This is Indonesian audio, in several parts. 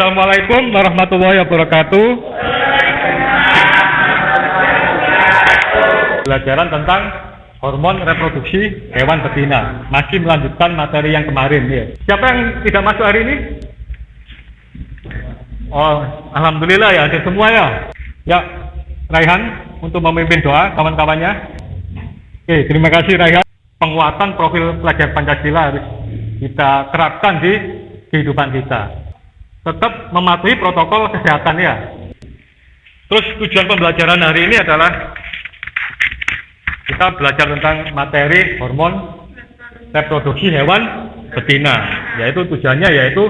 Assalamualaikum warahmatullahi wabarakatuh. Pelajaran tentang hormon reproduksi hewan betina. Masih melanjutkan materi yang kemarin ya. Siapa yang tidak masuk hari ini? Oh, alhamdulillah ya, ada semua ya. Ya, Raihan untuk memimpin doa kawan-kawannya. Oke, terima kasih Raihan. Penguatan profil pelajar Pancasila harus kita terapkan di kehidupan kita. Tetap mematuhi protokol kesehatan ya. Terus tujuan pembelajaran hari ini adalah kita belajar tentang materi hormon reproduksi hewan betina. Yaitu tujuannya yaitu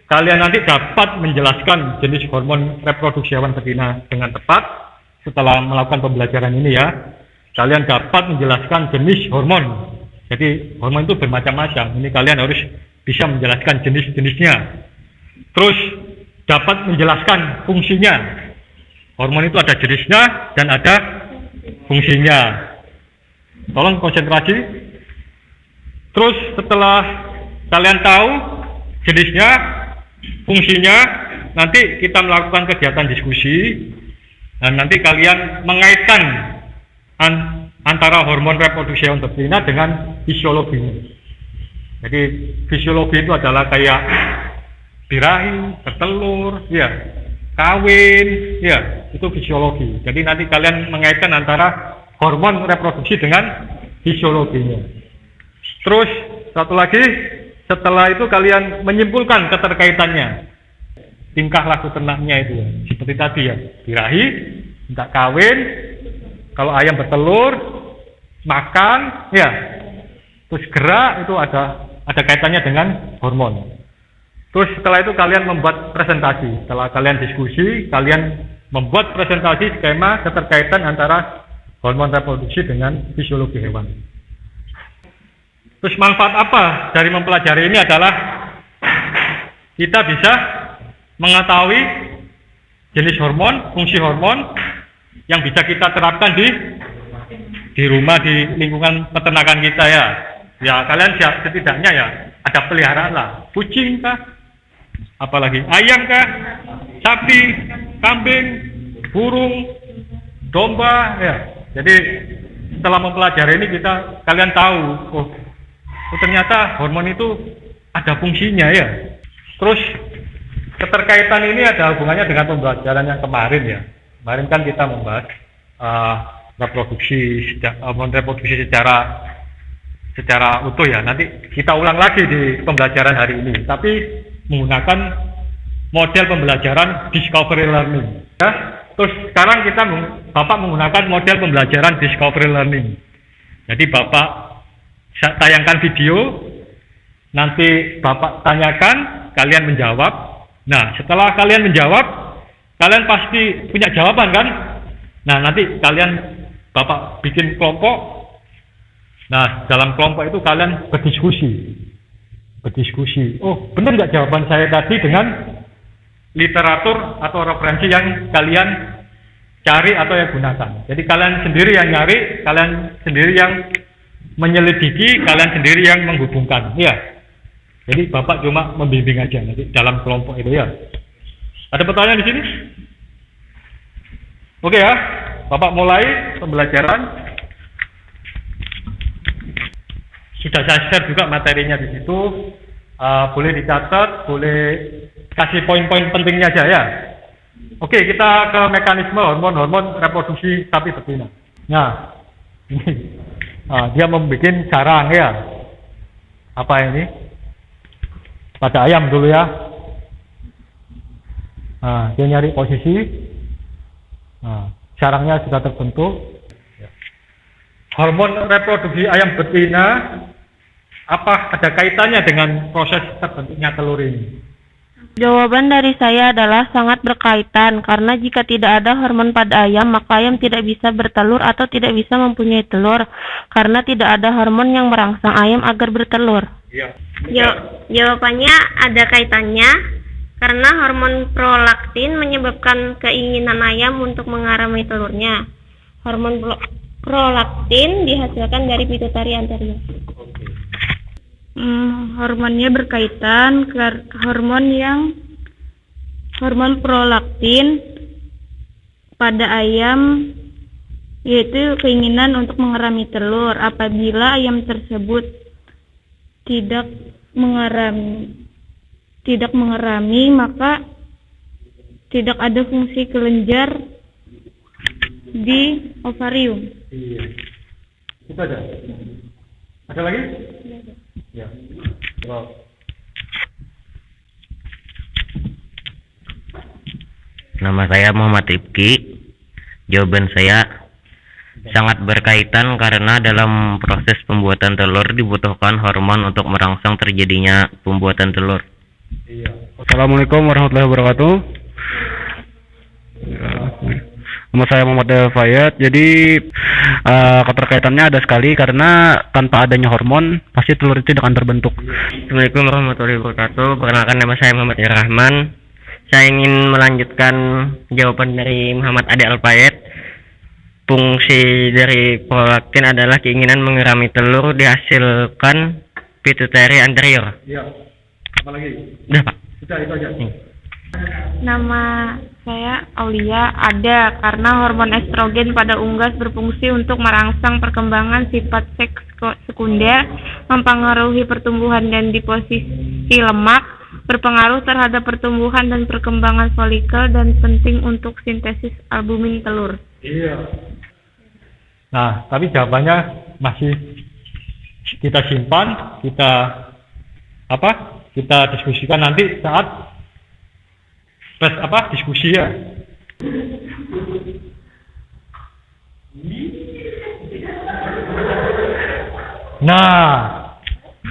kalian nanti dapat menjelaskan jenis hormon reproduksi hewan betina dengan tepat. Setelah melakukan pembelajaran ini ya, kalian dapat menjelaskan jenis hormon. Jadi hormon itu bermacam-macam. Ini kalian harus bisa menjelaskan jenis-jenisnya. Terus dapat menjelaskan fungsinya. Hormon itu ada jenisnya dan ada fungsinya. Tolong konsentrasi. Terus setelah kalian tahu jenisnya, fungsinya, nanti kita melakukan kegiatan diskusi. Dan nanti kalian mengaitkan antara hormon reproduksi hewan betina dengan fisiologinya. Jadi fisiologi itu adalah kayak birahi, bertelur, ya, kawin, ya, itu fisiologi. Jadi nanti kalian mengaitkan antara hormon reproduksi dengan fisiologinya. Terus satu lagi, setelah itu kalian menyimpulkan keterkaitannya, tingkah laku ternaknya itu ya, seperti tadi ya, birahi, minta kawin, kalau ayam bertelur, makan, ya, terus gerak itu ada kaitannya dengan hormon. Terus setelah itu kalian membuat presentasi. Setelah kalian diskusi, kalian membuat presentasi skema keterkaitan antara hormon reproduksi dengan fisiologi hewan. Terus manfaat apa dari mempelajari ini adalah kita bisa mengetahui jenis hormon, fungsi hormon yang bisa kita terapkan di rumah, di lingkungan peternakan kita ya. Ya kalian setidaknya ya ada peliharaan lah, kucing kah, apalagi ayam kah, sapi, kambing, burung, domba ya. Jadi setelah mempelajari ini kalian tahu, oh ternyata hormon itu ada fungsinya ya. Terus keterkaitan ini ada hubungannya dengan pembelajaran yang kemarin ya. Kemarin kan kita membahas hormon reproduksi secara utuh ya. Nanti kita ulang lagi di pembelajaran hari ini, tapi menggunakan model pembelajaran discovery learning ya. Terus sekarang Bapak menggunakan model pembelajaran discovery learning. Jadi Bapak tayangkan video, nanti Bapak tanyakan, kalian menjawab. Nah setelah kalian menjawab, kalian pasti punya jawaban kan. Nah nanti Bapak bikin kelompok. Nah dalam kelompok itu kalian berdiskusi. Oh benar nggak jawaban saya tadi dengan literatur atau referensi yang kalian cari atau yang gunakan. Jadi kalian sendiri yang nyari, kalian sendiri yang menyelidiki, kalian sendiri yang menghubungkan ya. Jadi Bapak cuma membimbing aja nanti dalam kelompok itu ya. Ada pertanyaan di sini? Oke ya, Bapak mulai pembelajaran. Sudah saya share juga materinya di situ. Boleh dicatat, boleh kasih poin-poin pentingnya aja ya. Oke, kita ke mekanisme hormon reproduksi sapi betina. Nah, ini dia membuat sarang ya. Apa ini? Pada ayam dulu ya. Nah, dia nyari posisi. Nah, sarangnya sudah terbentuk. Hormon reproduksi ayam betina, apa ada kaitannya dengan proses terbentuknya telur ini? Jawaban dari saya adalah sangat berkaitan, karena jika tidak ada hormon pada ayam, maka ayam tidak bisa bertelur atau tidak bisa mempunyai telur, karena tidak ada hormon yang merangsang ayam agar bertelur. Iya. Jawabannya ada kaitannya, karena hormon prolaktin menyebabkan keinginan ayam untuk mengarami telurnya. Hormon prolaktin dihasilkan dari pituitari anterior. Hormonnya berkaitan, hormon yang hormon prolaktin pada ayam, yaitu keinginan untuk mengerami telur. Apabila ayam tersebut tidak mengerami, maka tidak ada fungsi kelenjar di ovarium. Iya. Itu aja. Ada lagi? Ya. Wow. Nama saya Muhammad Rifki. Jawaban saya sangat berkaitan karena dalam proses pembuatan telur dibutuhkan hormon untuk merangsang terjadinya pembuatan telur. Iya. Assalamualaikum warahmatullahi wabarakatuh. Nama saya Muhammad Fayat. Jadi keterkaitannya ada sekali karena tanpa adanya hormon pasti telur itu tidak akan terbentuk. Assalamualaikum warahmatullahi wabarakatuh. Perkenalkan, nama saya Muhammad Irrahman. Saya ingin melanjutkan jawaban dari Muhammad Ade Al-Fayat. Fungsi dari prolaktin adalah keinginan mengerami telur dihasilkan pituitary anterior. Iya. Apa lagi? Udah, Pak. Itu aja. Nama saya Aulia. Ada karena hormon estrogen pada unggas berfungsi untuk merangsang perkembangan sifat seks sekunder, mempengaruhi pertumbuhan dan deposisi lemak, berpengaruh terhadap pertumbuhan dan perkembangan folikel, dan penting untuk sintesis albumin telur. Iya. Nah, tapi jawabannya masih kita simpan, kita diskusikan nanti saat diskusi ya. Nah,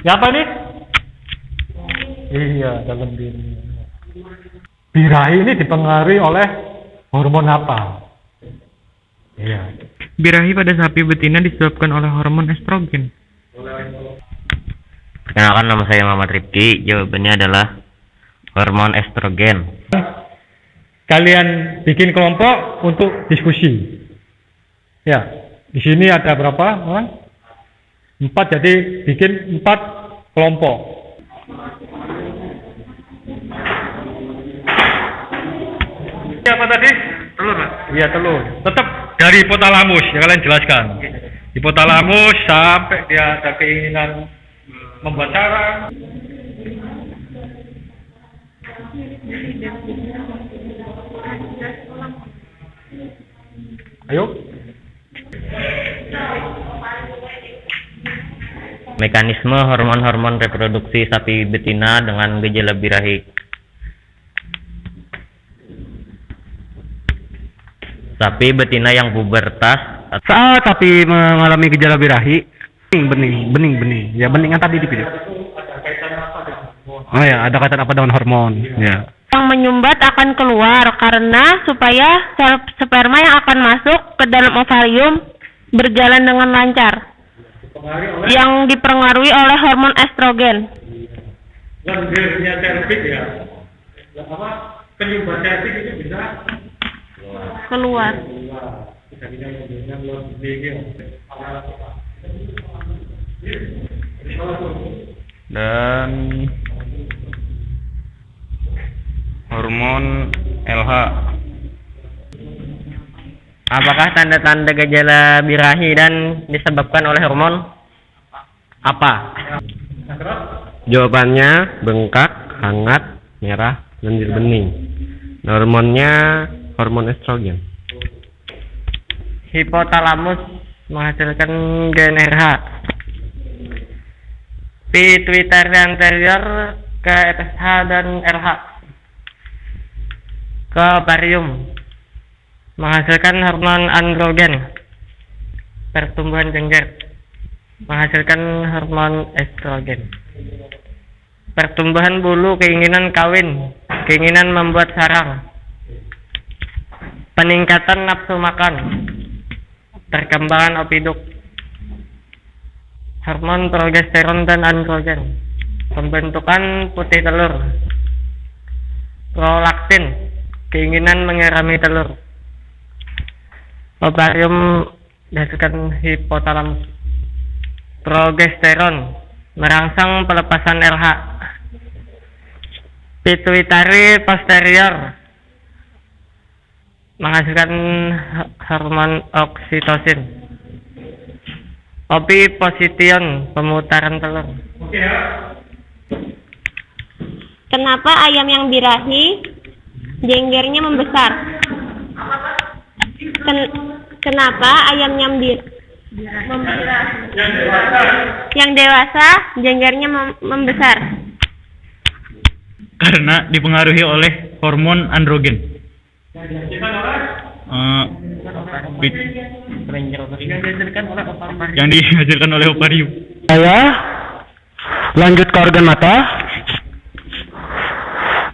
siapa nih? Iya, dalam diri. Birahi ini dipengaruhi oleh hormon apa? Iya. Birahi pada sapi betina disebabkan oleh hormon estrogen. Perkenalkan, nama saya Muhammad Rifki. Jawabannya adalah hormon estrogen. Kalian bikin kelompok untuk diskusi. Ya, di sini ada berapa orang? 4, jadi bikin 4 kelompok. Apa tadi? Telur, Pak? Iya, telur. Tetap dari hipotalamus, yang kalian jelaskan. Hipotalamus sampai dia ada keinginan membuat sarang. Ayo. Mekanisme hormon-hormon reproduksi sapi betina dengan gejala birahi. Sapi betina yang pubertas Saat sapi mengalami gejala birahi, bening. Ya, bening yang tadi di video. Oh ya, ada kaitan apa dengan hormon? Ya. Yang menyumbat akan keluar karena supaya sel sperma yang akan masuk ke dalam ovarium berjalan dengan lancar. Yang dipengaruhi oleh hormon estrogen. Lendirnya cervix ya. Penyumbat cervix itu bisa Keluar. Dan hormon LH. Apakah tanda-tanda gejala birahi dan disebabkan oleh hormon apa? Jawabannya bengkak, hangat, merah, lendir bening. Hormonnya hormon estrogen. Hipotalamus menghasilkan gen RH. Pituitary anterior ke FSH dan RH. Ke ovarium menghasilkan hormon androgen. Pertumbuhan jengger menghasilkan hormon estrogen. Pertumbuhan bulu, keinginan kawin, keinginan membuat sarang. Peningkatan nafsu makan, perkembangan opiduk, hormon progesteron dan androgen, pembentukan putih telur, prolaktin, keinginan mengerami telur, ovarium dihasilkan hipotalamus, progesteron merangsang pelepasan RH, pituitary posterior menghasilkan hormon oksitosin. Oviposition, pemutaran telur. Kenapa ayam yang birahi jenggernya membesar? Kenapa ayam yang dewasa jenggernya membesar? Karena dipengaruhi oleh hormon androgen. Yang dihasilkan oleh ovarium. Saya lanjut ke organ mata.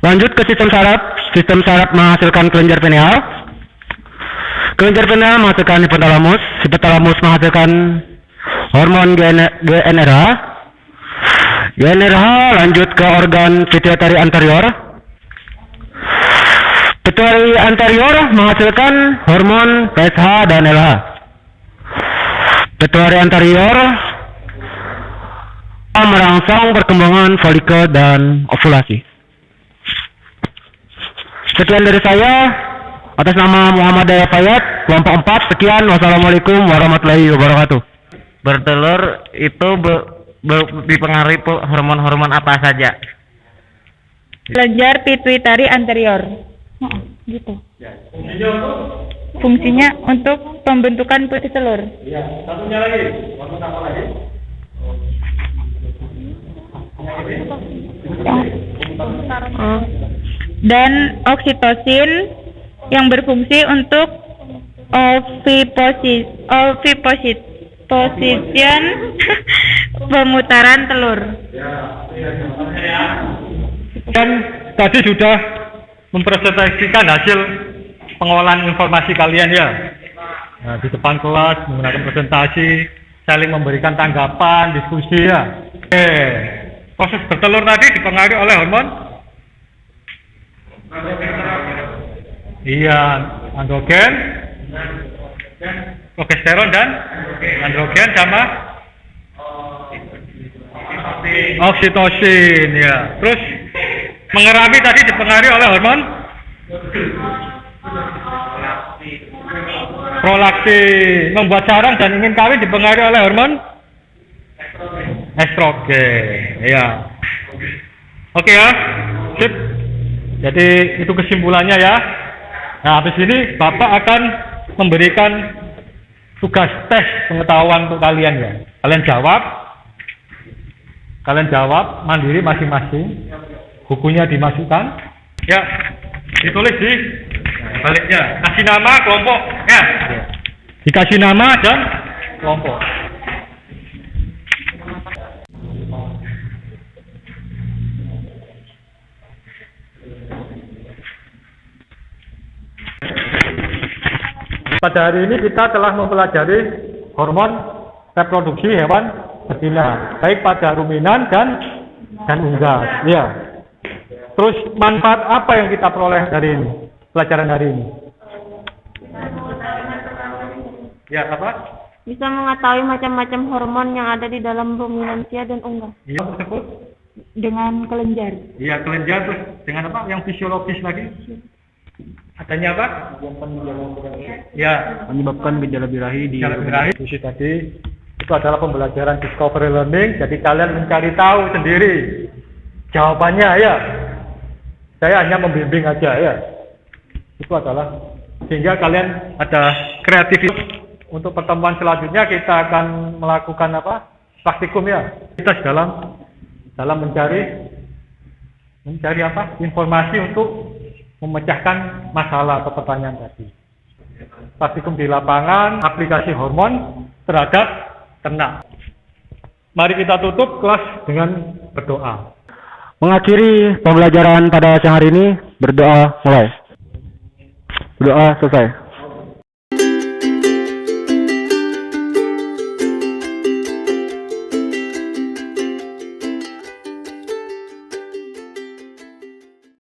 Lanjut ke sistem saraf. Sistem saraf menghasilkan kelenjar pineal. Kelenjar pineal menghasilkan hipotalamus. Hipotalamus menghasilkan hormon GnRH. GnRH lanjut ke organ pituitary anterior. Pituitary anterior menghasilkan hormon PSH dan LH. Pituitary anterior merangsang perkembangan folikel dan ovulasi. Sekian dari saya, atas nama Muhammad Daya Fayat, kelompok 4, sekian. Wassalamualaikum warahmatullahi wabarakatuh. Bertelur itu dipengaruhi hormon-hormon apa saja? Kelenjar pituitary anterior. Gitu. Fungsinya untuk pembentukan putih telur. Iya, satunya lagi. Hormon apa lagi? Dan oksitosin yang berfungsi untuk oviposition pemutaran telur. Dan tadi sudah mempresentasikan hasil pengolahan informasi kalian ya. Nah, di depan kelas menggunakan presentasi, saling memberikan tanggapan, diskusi ya. Proses bertelur tadi dipengaruhi oleh hormon? Iya, androgen, progesteron dan androgen sama oksitosin ya. Terus mengerami tadi dipengaruhi oleh hormon prolaktin. Membuat sarang dan ingin kawin dipengaruhi oleh hormon estrogen. Ya. Oke ya. Sip. Jadi itu kesimpulannya ya. Nah, habis ini Bapak akan memberikan tugas tes pengetahuan untuk kalian ya. Kalian jawab mandiri masing-masing. Bukunya dimasukkan. Ya, ditulis di baliknya. Kasih nama kelompok. Ya. Dikasih nama dan kelompok. Pada hari ini kita telah mempelajari hormon reproduksi hewan betina, baik pada ruminan dan unggas. Ya. Terus manfaat apa yang kita peroleh dari ini, pelajaran hari ini? Ya, apa? Bisa mengetahui macam-macam hormon yang ada di dalam ruminansia dan unggas. Iya, tersebut? Dengan kelenjar. Iya, kelenjar. Terus dengan apa? Yang fisiologis lagi? Adanya apa? Ya, Menyebabkan gejala birahi di gejala birahi. Fungsi tadi itu adalah pembelajaran discovery learning. Jadi kalian mencari tahu sendiri jawabannya ya. Saya hanya membimbing aja ya. Itu adalah sehingga kalian ada kreativitas. Untuk pertemuan selanjutnya kita akan melakukan apa? Praktikum ya. Kita dalam mencari apa? Informasi untuk memecahkan masalah atau pertanyaan tadi. Praktikum di lapangan, aplikasi hormon terhadap ternak. Mari kita tutup kelas dengan berdoa. Mengakhiri pembelajaran pada siang hari ini, berdoa mulai. Berdoa selesai.